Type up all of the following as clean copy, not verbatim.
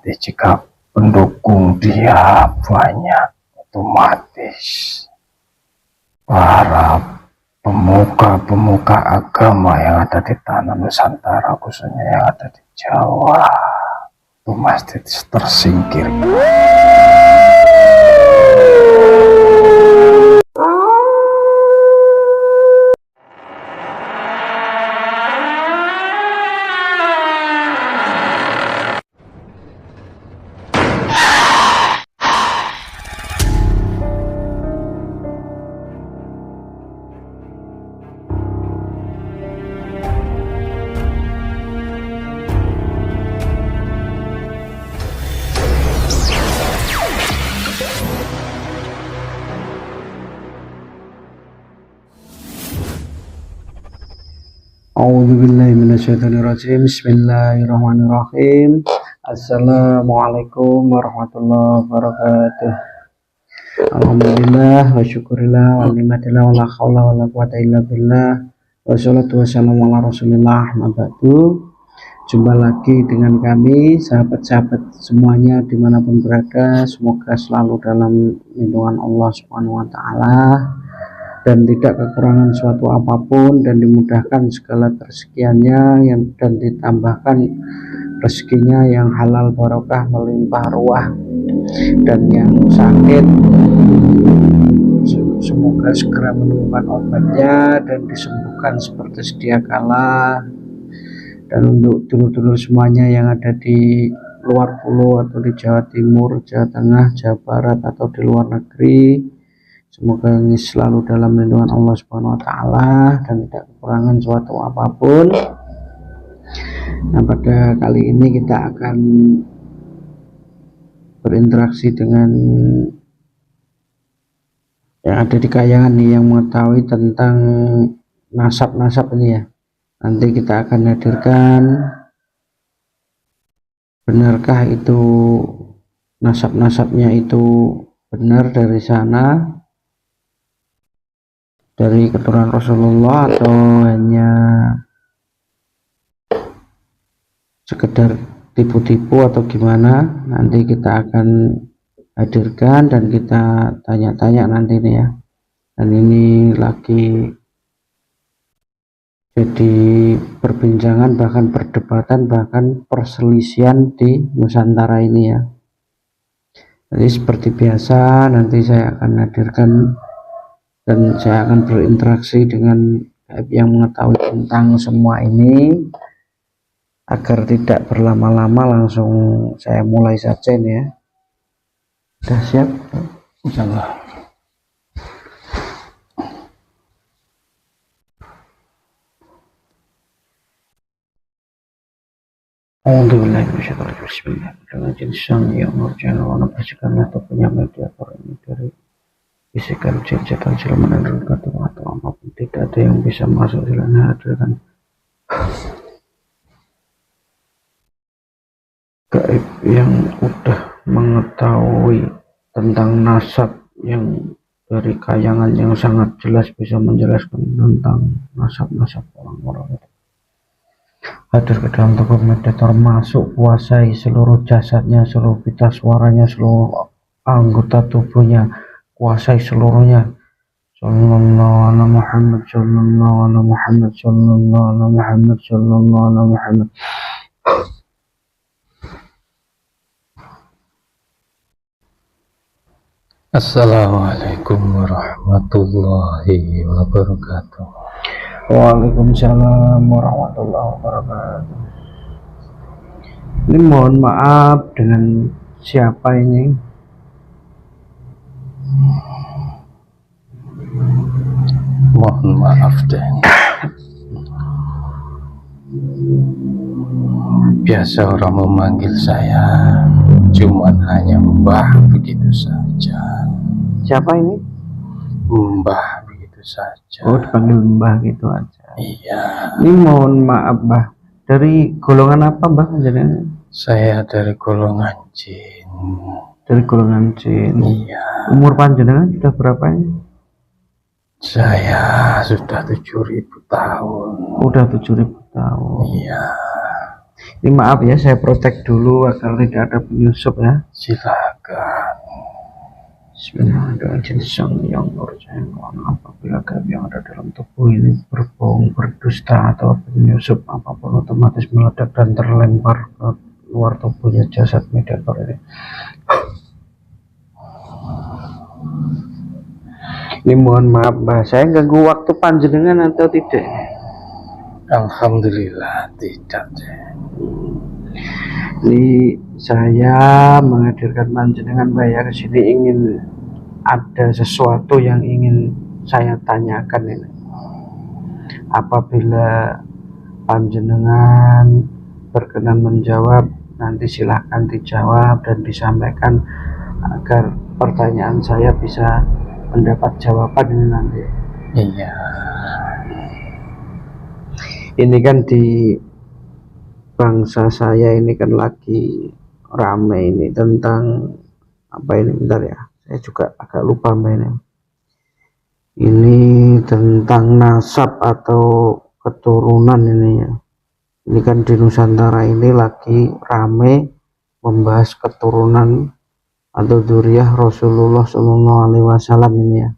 Nanti jika pendukung dia banyak, otomatis para pemuka-pemuka agama yang ada di tanah Nusantara, khususnya yang ada di Jawa, otomatis tersingkir. A'udzubillahiminasyaitonirrajim. Bismillahirrahmanirrahim. Assalamualaikum warahmatullahi wabarakatuh. Alhamdulillah wa syukurillah wa ni'matillah wa la hawla wa la quwata illa billah wa salatu wassalamu ala rasulillah ma ba'du. Jumpa lagi dengan kami sahabat-sahabat semuanya dimanapun berada, semoga selalu dalam lindungan Allah Subhanahu wa ta'ala dan tidak kekurangan suatu apapun, dan dimudahkan segala kerezekiannya dan ditambahkan rezekinya yang halal barokah melimpah ruah, dan yang sakit semoga segera menemukan obatnya dan disembuhkan seperti sedia kala. Dan untuk dulur-dulur semuanya yang ada di luar pulau atau di Jawa Timur, Jawa Tengah, Jawa Barat atau di luar negeri, semoga ini selalu dalam lindungan Allah Subhanahu wa ta'ala dan tidak kekurangan suatu apapun. Nah, pada kali ini kita akan berinteraksi dengan yang ada di Kayangan nih, yang mengetahui tentang nasab-nasab ini ya. Nanti kita akan hadirkan, benarkah itu nasab-nasabnya itu benar dari sana, dari keturunan Rasulullah, atau hanya sekedar tipu-tipu atau gimana. Nanti kita akan hadirkan dan kita tanya-tanya nanti nih ya. Dan ini lagi jadi perbincangan, bahkan perdebatan, bahkan perselisihan di Nusantara ini ya. Jadi seperti biasa nanti saya akan hadirkan dan saya akan berinteraksi dengan yang mengetahui tentang semua ini. Agar tidak berlama-lama, langsung saya mulai saja nih ya. Sudah siap? Insyaallah. Bismillahirrahmanirrahim. Atau punya mediator ini dari bisikan jin-jin siluman dan atau apapun, tidak ada yang bisa masuk, silahkan hadirkan gaib yang udah mengetahui tentang nasab yang dari Kayangan, yang sangat jelas bisa menjelaskan tentang nasab-nasab orang-orang itu. Hadir ke dalam tubuh mediator, masuk, kuasai seluruh jasadnya, seluruh pita suaranya, seluruh anggota tubuhnya, kuasai seluruhnya. Sallallahu alaihi Muhammad, sallallahu alaihi Muhammad, sallallahu alaihi Muhammad, sallallahu alaihi Muhammad. Assalamualaikum warahmatullahi wabarakatuh. Waalaikumsalam warahmatullahi wabarakatuh. Ini mohon maaf, dengan siapa ini? Mohon maaf Den. Biasa orang memanggil saya cuman hanya Mbah, begitu saja. Siapa ini? Mbah, begitu saja. Oh, dipanggil Mbah gitu aja. Iya. Ini mohon maaf Mbah, dari golongan apa Mbah? Saya dari golongan jin. Dari golongan jin. Iya. Umur panjenengan sudah berapa ini? Saya sudah 7.000 tahun. Udah 7.000 tahun. Iya. Ini maaf ya, saya protek dulu agar tidak ada penyusup ya. Silakan. Bismillahirrahmanirrahim. Apabila gaib yang ada dalam tubuh ini berbohong, berdusta atau penyusup apapun, otomatis meledak dan terlempar ke luar tubuhnya jasad mediator ini. Ini mohon maaf Mbah, saya ganggu waktu panjenengan atau tidak? Alhamdulillah tidak. Ini saya menghadirkan panjenengan Mbah ya, kesini ingin ada sesuatu yang ingin saya tanyakan ini. Apabila panjenengan berkenan menjawab, nanti silahkan dijawab dan disampaikan agar pertanyaan saya bisa mendapat jawaban ini nanti. Iya. Ini kan di bangsa saya ini kan lagi rame ini tentang apa ini, bentar ya, saya juga agak lupa Mbak ini tentang nasab atau keturunan ini ya. Ini kan di Nusantara ini lagi rame membahas keturunan atau dzurriyyah Rasulullah Shallallahu Alaihi Wasallam ini ya.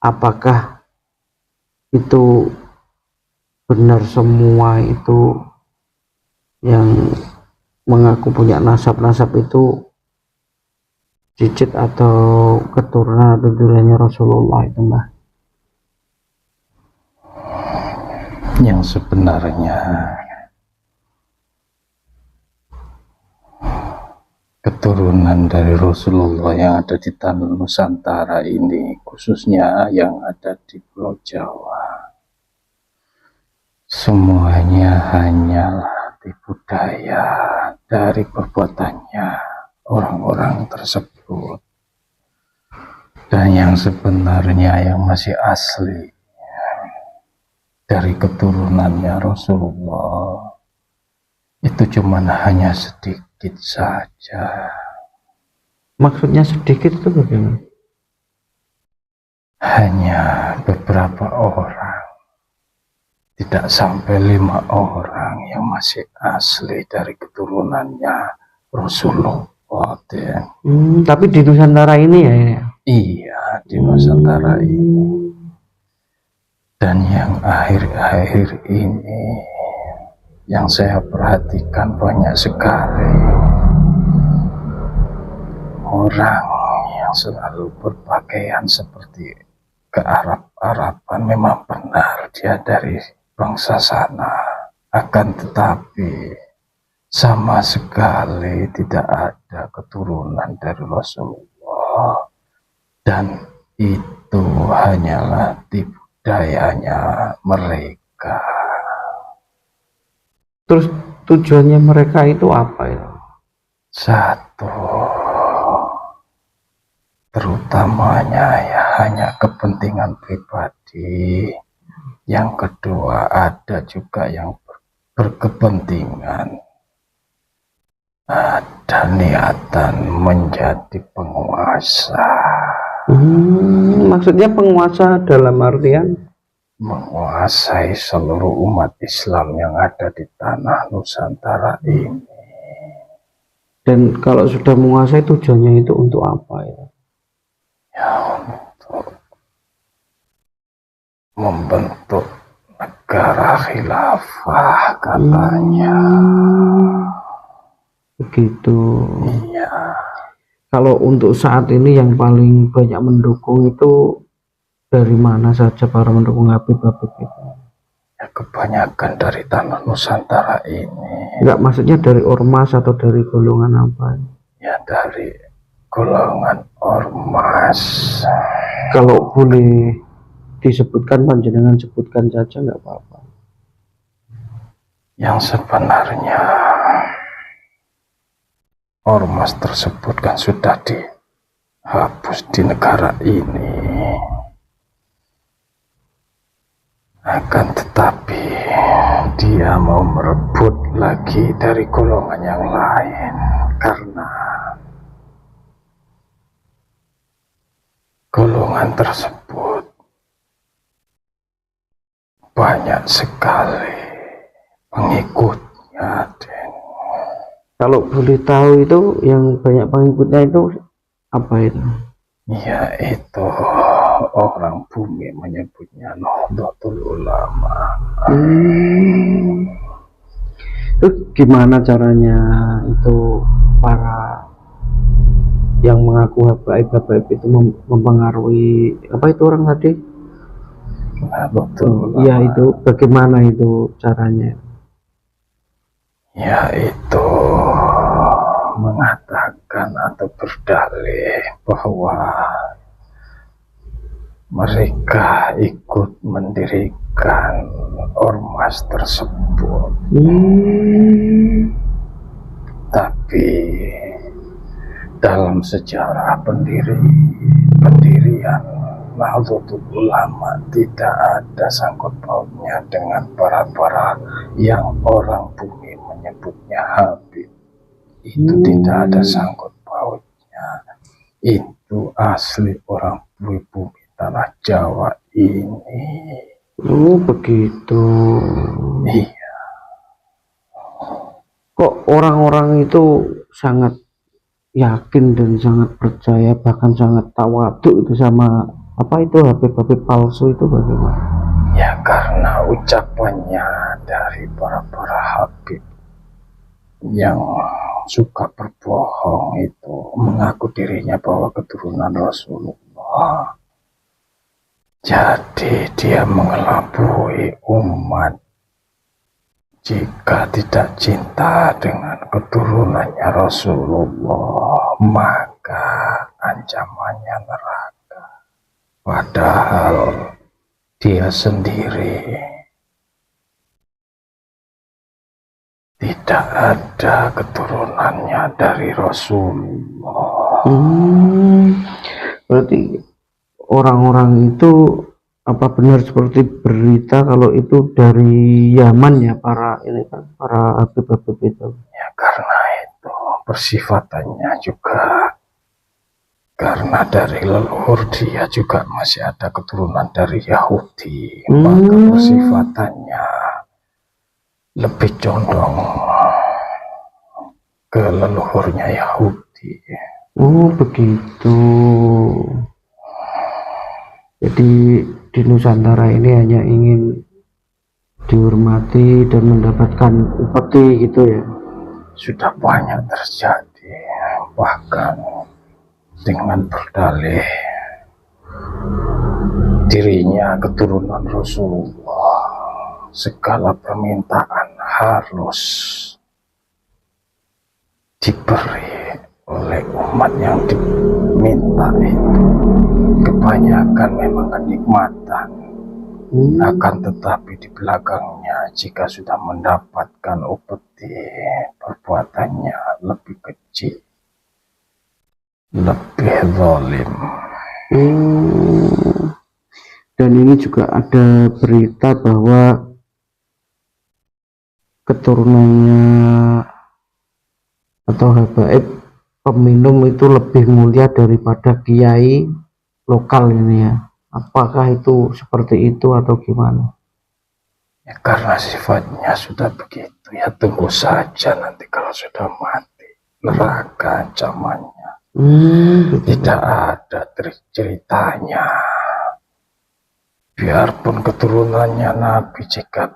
Apakah itu benar semua itu yang mengaku punya nasab itu cicit atau keturunan atau dzurriyyahnya Rasulullah itu Mbah? Yang sebenarnya keturunan dari Rasulullah yang ada di tanah Nusantara ini, khususnya yang ada di Pulau Jawa, semuanya hanyalah tipu daya dari perbuatannya orang-orang tersebut. Dan yang sebenarnya yang masih asli dari keturunannya Rasulullah itu cuman hanya sedikit saja. Maksudnya sedikit itu bagaimana? Hanya beberapa orang, tidak sampai 5 orang yang masih asli dari keturunannya Rasulullah. Tapi di Nusantara ini ya? Iya, di Nusantara ini. Dan yang akhir-akhir ini yang saya perhatikan banyak sekali orang yang selalu berpakaian seperti ke Arab-Araban. Memang benar dia dari bangsa sana, akan tetapi sama sekali tidak ada keturunan dari Rasulullah, dan itu hanyalah tipu dayanya mereka. Terus tujuannya mereka itu apa ya? Satu, terutamanya ya hanya kepentingan pribadi. Yang kedua, ada juga yang berkepentingan, ada niatan menjadi penguasa. Maksudnya penguasa dalam artian menguasai seluruh umat Islam yang ada di tanah Nusantara ini. Dan kalau sudah menguasai, tujuannya itu untuk apa ya? Ya, untuk membentuk negara khilafah katanya. Begitu. Iya. Kalau untuk saat ini yang paling banyak mendukung itu dari mana saja para mendukung Habib-Habib itu? Ya, kebanyakan dari tanah Nusantara ini. Enggak, maksudnya dari ormas atau dari golongan apa? Ya, dari golongan ormas. Kalau boleh disebutkan, panjenengan sebutkan saja, nggak apa-apa. Yang sebenarnya ormas tersebut kan sudah dihapus di negara ini. Akan tetapi dia mau merebut lagi dari golongan yang lain, karena golongan tersebut banyak sekali pengikutnya. Aden. Kalau boleh tahu itu yang banyak pengikutnya itu apa itu? Yaitu orang bumi menyebutnya Nahdlatul Ulama. Itu gimana caranya itu para yang mengaku habaib itu mempengaruhi apa itu orang tadi? Nahdlatul Ulama. Iya itu bagaimana itu caranya? Yaitu mengatakan atau berdalih bahwa mereka ikut mendirikan ormas tersebut. Tapi dalam sejarah pendirian Nahdlatul Ulama tidak ada sangkut pautnya dengan para yang orang bumi menyebutnya Habib. Itu tidak ada sangkut pautnya. Itu asli orang bumi tanah Jawa ini. Oh begitu. Iya. Kok orang-orang itu sangat yakin dan sangat percaya, bahkan sangat tawaduk itu sama apa itu Habib-Habib palsu itu bagaimana? Ya karena ucapannya dari para Habib yang suka berbohong itu, mengaku dirinya bahwa keturunan Rasulullah. Jadi dia mengelabui umat. Jika tidak cinta dengan keturunannya Rasulullah, maka ancamannya neraka. Padahal dia sendiri tidak ada keturunannya dari Rasulullah. Berarti orang-orang itu apa benar seperti berita kalau itu dari Yaman ya para ini kan para Habib-Habib itu? Ya karena itu persifatannya juga, karena dari leluhur dia juga masih ada keturunan dari Yahudi, maka persifatannya lebih condong ke leluhurnya Yahudi. Oh begitu. Jadi di Nusantara ini hanya ingin dihormati dan mendapatkan upeti gitu ya? Sudah banyak terjadi, bahkan dengan berdalih dirinya keturunan Rasulullah, segala permintaan harus diberi oleh umat yang diminta itu. Kebanyakan memang kenikmatan, akan tetapi di belakangnya jika sudah mendapatkan upeti, perbuatannya lebih kecil, lebih zalim. Dan ini juga ada berita bahwa keturunannya atau habaib peminum itu lebih mulia daripada kiai lokal ini ya. Apakah itu seperti itu atau gimana? Ya karena sifatnya sudah begitu, ya tunggu saja nanti kalau sudah mati, neraka ancamannya. Tidak ada ceritanya. Biarpun keturunannya Nabi, jika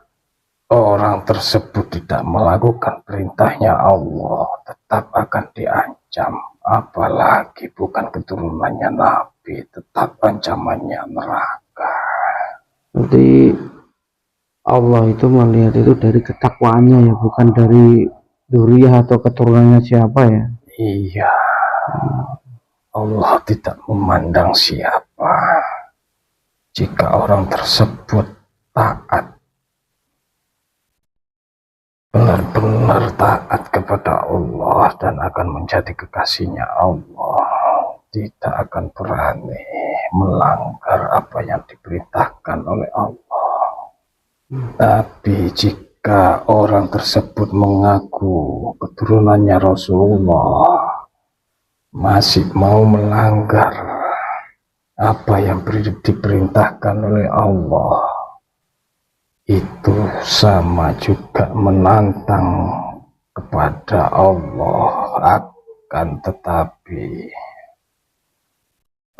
orang tersebut tidak melakukan perintahnya Allah, tetap akan diancam. Apalagi bukan keturunannya Nabi, tetap ancamannya neraka. Nanti Allah itu melihat itu dari ketakwaannya ya, bukan dari dzurriyyah atau keturunannya siapa ya? Iya, Allah tidak memandang siapa. Jika orang tersebut taat, benar-benar taat kepada Allah dan akan menjadi kekasihnya Allah, tidak akan berani melanggar apa yang diperintahkan oleh Allah. Tapi jika orang tersebut mengaku keturunannya Rasulullah, masih mau melanggar apa yang diperintahkan oleh Allah, itu sama juga menantang kepada Allah. Akan tetapi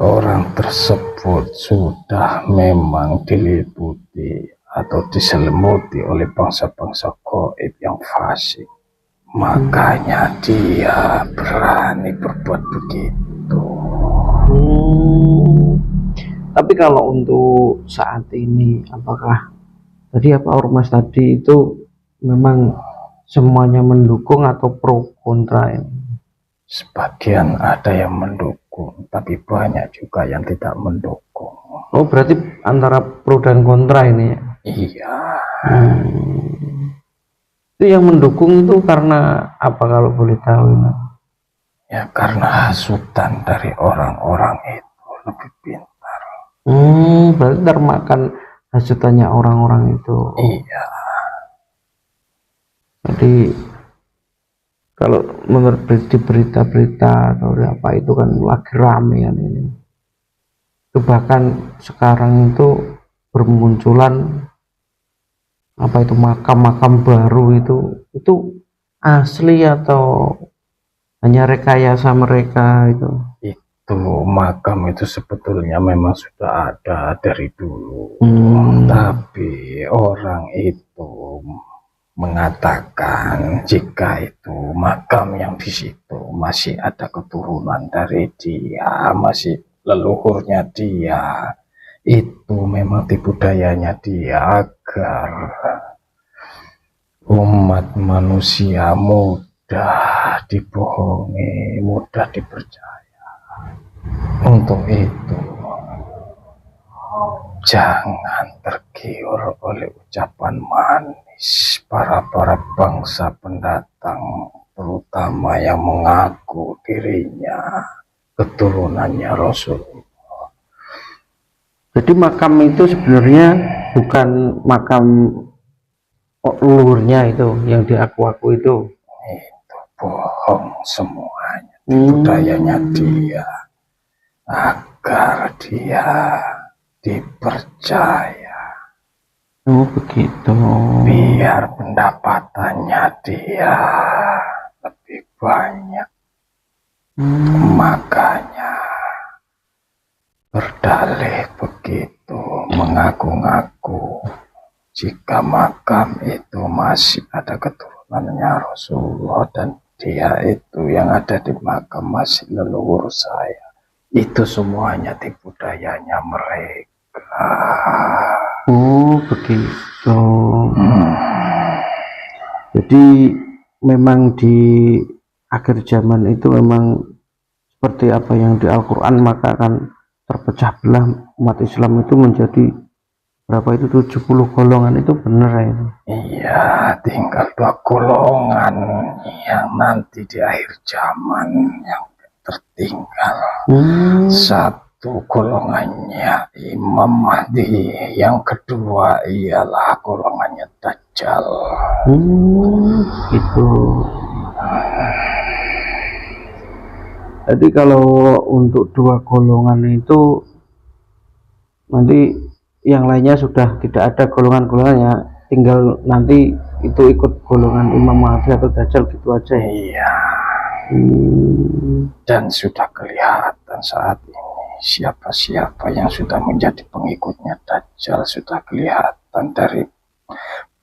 orang tersebut sudah memang diliputi atau diselimuti oleh bangsa-bangsa gaib yang fasik, makanya dia berani berbuat begitu. Tapi kalau untuk saat ini, apakah tadi ormas tadi itu memang semuanya mendukung atau pro kontra ini? Sebagian ada yang mendukung, tapi banyak juga yang tidak mendukung. Oh, berarti antara pro dan kontra ini ya? Iya. Itu yang mendukung itu karena apa kalau boleh tahu? Ya karena hasutan dari orang-orang itu lebih pintar. Berarti termakan hasutannya orang-orang itu. Iya. Jadi kalau menurut berita-berita atau apa itu kan lagi rame kan ini. Itu bahkan sekarang itu bermunculan apa itu makam-makam baru itu asli atau hanya rekayasa mereka itu? Itu makam itu sebetulnya memang sudah ada dari dulu. Tapi orang itu mengatakan jika itu makam yang di situ masih ada keturunan dari dia, masih leluhurnya dia, itu memang tipu dayanya dia agar umat manusia mudah dibohongi, mudah dipercaya. Untuk itu jangan tergiur oleh ucapan manis para bangsa pendatang, terutama yang mengaku dirinya keturunannya Rasulullah. Jadi makam itu sebenarnya bukan makam leluhurnya itu yang diaku-aku itu. Itu bohong semuanya, budayanya dia agar dia dipercaya. Oh begitu. Biar pendapatannya dia lebih banyak. Makanya berdalih begitu, mengaku-ngaku jika makam itu masih ada keturunannya Rasulullah dan dia itu yang ada di makam masih leluhur saya. Itu semuanya tipu dayanya mereka. Oh begitu. Jadi memang di akhir zaman itu memang seperti apa yang di Al-Quran, maka akan terpecah belah umat Islam itu menjadi berapa itu 70 golongan, itu benar ya? Iya, tinggal 2 golongan yang nanti di akhir zaman yang tertinggal. Satu golongannya Imam Mahdi, yang kedua ialah golongannya Dajjal. Gitu. Jadi kalau untuk 2 golongan itu nanti yang lainnya sudah tidak ada golongan-golongannya, tinggal nanti itu ikut golongan Imam Mahdi atau Dajjal gitu aja ya? Iya. Dan sudah kelihatan saat ini siapa-siapa yang sudah menjadi pengikutnya Dajjal, sudah kelihatan dari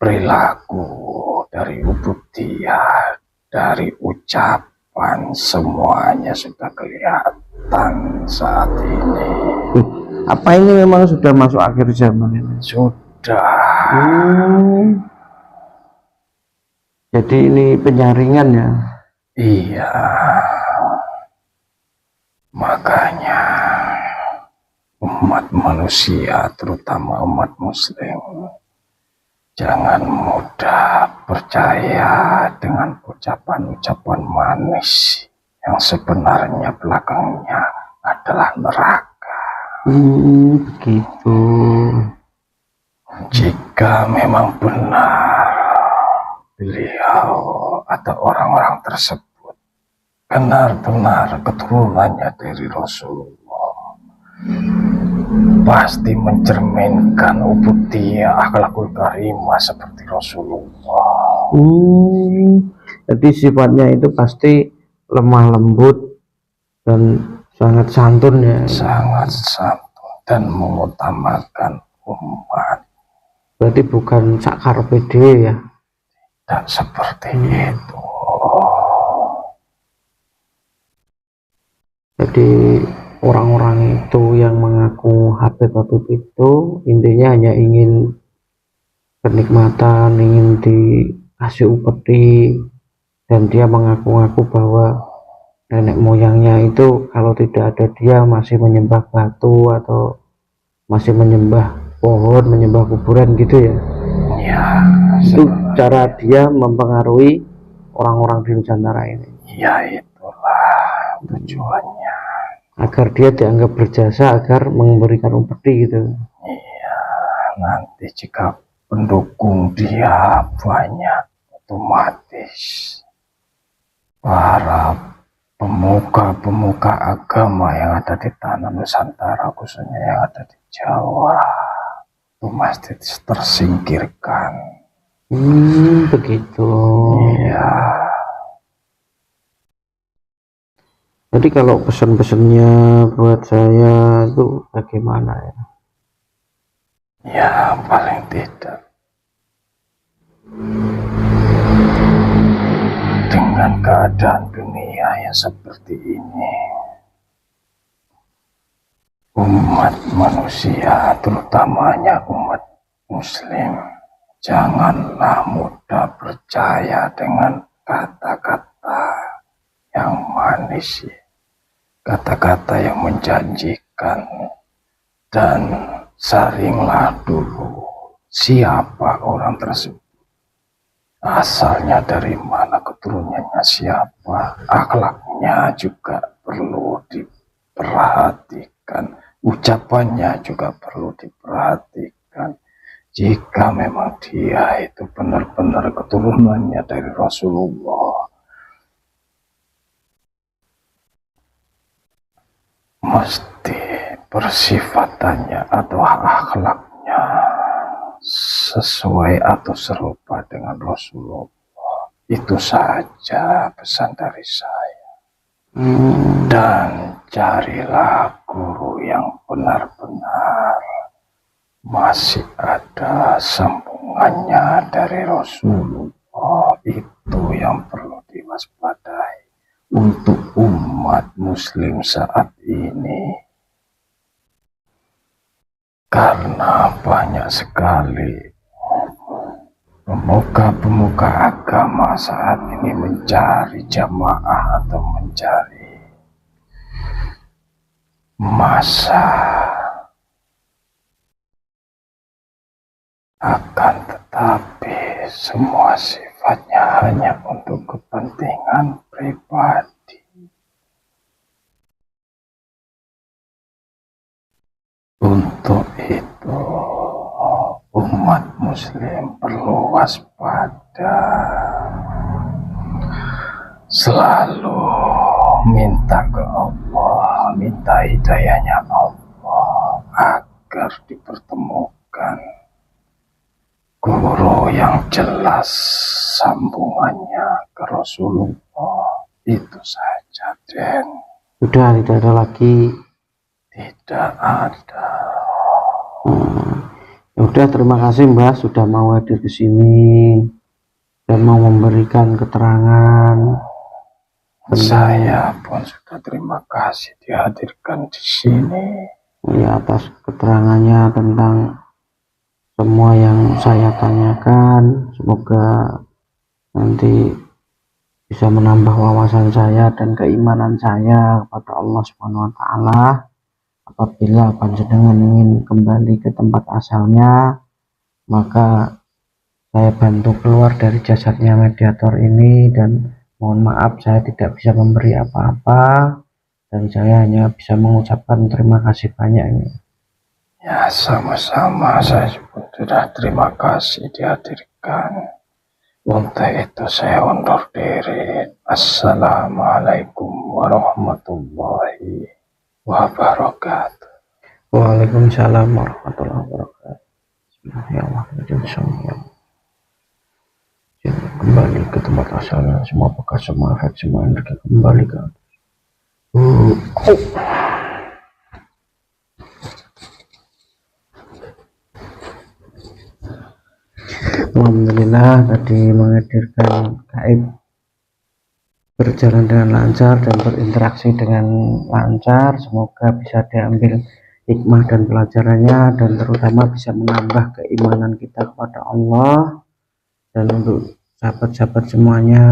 perilaku, dari ubudiyah, dari ucapan, semuanya sudah kelihatan saat ini. Apa ini memang sudah masuk akhir zaman ini? Sudah. Jadi ini penyaringan ya? Iya. Makanya umat manusia, terutama umat muslim, jangan mudah percaya dengan ucapan-ucapan manis yang sebenarnya belakangnya adalah neraka. Begitu. Jika memang benar beliau atau orang-orang tersebut benar-benar keturunannya dari Rasulullah, pasti mencerminkan ubudiyah akhlakul karimah seperti Rasulullah. Jadi sifatnya itu pasti lemah lembut dan sangat santun ya. Sangat santun dan mengutamakan umat. Berarti bukan sakar pede ya. Dan seperti itu. Jadi orang-orang itu yang mengaku Habib itu intinya hanya ingin kenikmatan, ingin dikasih upeti, dan dia mengaku-ngaku bahwa nenek moyangnya itu kalau tidak ada dia masih menyembah batu atau masih menyembah pohon, menyembah kuburan gitu ya. Ya, Itu cara dia mempengaruhi orang-orang di Nusantara ini. ya, itulah tujuannya. Agar dia dianggap berjasa, agar memberikan upeti gitu. Iya, nanti jika pendukung dia banyak, otomatis para pemuka-pemuka agama yang ada di tanah Nusantara, khususnya yang ada di Jawa, itu pasti tersingkirkan. Begitu. Iya. Jadi kalau pesan-pesannya buat saya itu bagaimana ya? Ya, paling tidak dengan keadaan dunia yang seperti ini, umat manusia, terutamanya umat muslim, janganlah mudah percaya dengan kata-kata yang manis, kata-kata yang menjanjikan, dan saringlah dulu siapa orang tersebut, asalnya dari mana, keturunannya siapa, akhlaknya juga perlu diperhatikan, ucapannya juga perlu diperhatikan. Jika memang dia itu benar-benar keturunannya dari Rasulullah, mesti persifatannya atau akhlaknya sesuai atau serupa dengan Rasulullah. Itu saja pesan dari saya. Dan carilah guru yang benar-benar masih ada sambungannya dari Rasulullah. Itu yang perlu diwaspadai untuk umat muslim saat ini, karena banyak sekali pemuka-pemuka agama saat ini mencari jamaah atau mencari massa, akan tetapi semua sifatnya hanya untuk kepentingan pribadi. Untuk itu umat muslim perlu waspada, selalu minta ke Allah, minta hidayahnya Allah agar dipertemukan guru yang jelas sambungannya ke Rasulullah. Itu saja, Den. Sudah tidak ada lagi. Tidak ada. Ya udah, terima kasih Mbah sudah mau hadir ke sini dan mau memberikan keterangan. Saya pun sudah terima kasih dihadirkan di sini. Ya, atas keterangannya tentang semua yang saya tanyakan. Semoga nanti bisa menambah wawasan saya dan keimanan saya kepada Allah Subhanahu wa taala. Apabila panjenengan ingin kembali ke tempat asalnya, maka saya bantu keluar dari jasadnya mediator ini, dan mohon maaf saya tidak bisa memberi apa-apa, dan saya hanya bisa mengucapkan terima kasih banyak ini. Ya, sama-sama, saya pun sudah terima kasih dihadirkan. Untuk itu saya undur diri. Assalamualaikum warahmatullahi wabarakatuh. Waalaikumsalam warahmatullahi wabarakatuh. Bismillahirrahmanirrahim. Kembali ke tempat asalnya, semua bekas, semua efek, semua energi kembali ke Alhamdulillah tadi menghadirkan gaib berjalan dengan lancar dan berinteraksi dengan lancar. Semoga bisa diambil hikmah dan pelajarannya, dan terutama bisa menambah keimanan kita kepada Allah. Dan untuk sahabat-sahabat semuanya,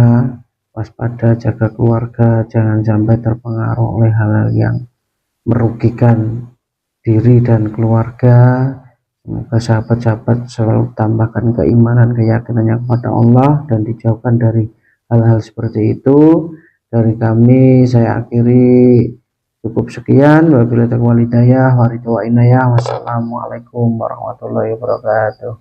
waspada, jaga keluarga, jangan sampai terpengaruh oleh hal-hal yang merugikan diri dan keluarga. Semoga sahabat-sahabat selalu tambahkan keimanan, keyakinannya kepada Allah, dan dijauhkan dari hal-hal seperti itu. Dari kami saya akhiri, cukup sekian. Wabillahi taufiq wal hidayah, wa ridha wa inayah. Wassalamualaikum warahmatullahi wabarakatuh.